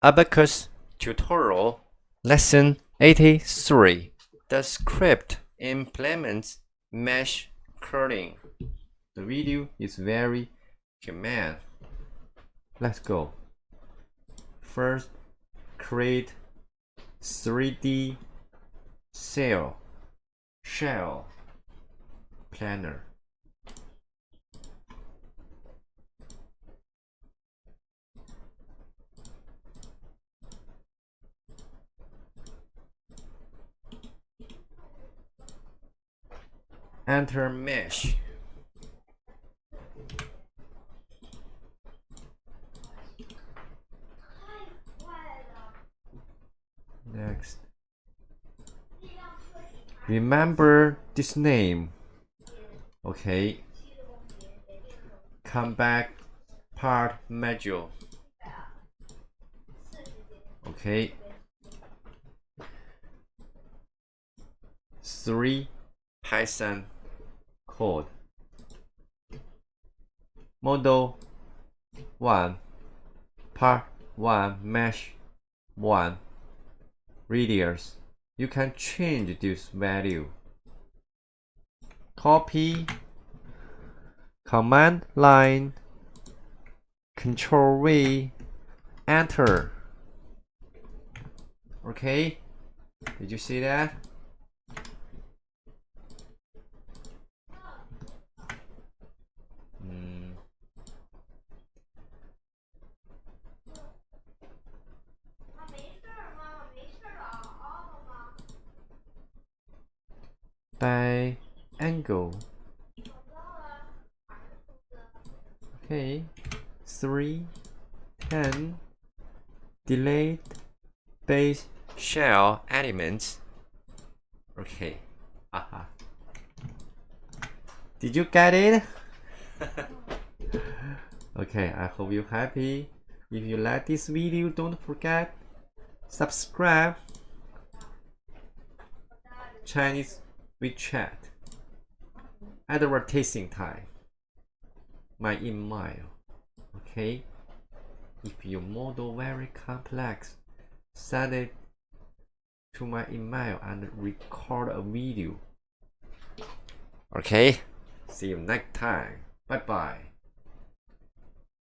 Abaqus tutorial lesson 83. The script implements mesh curling. The video is very humane. Let's go. First, create 3D shell planner. Enter mesh. Next. Remember this name. Okay. Come back part module. Okay. 3 Python code. Model 1 part 1 mesh 1 radius. You can change this value. Copy, command line, Control V, enter. Okay, did you see that? Angle. Okay, 3, 10, delete base shell elements. Okay, did you get it? Okay, I hope you're happy. If you like this video, don't forget subscribe. Chinese WeChat. Advertising time. My email. Okay. If your model very complex, send it to my email and record a video. Okay. See you next time. Bye bye.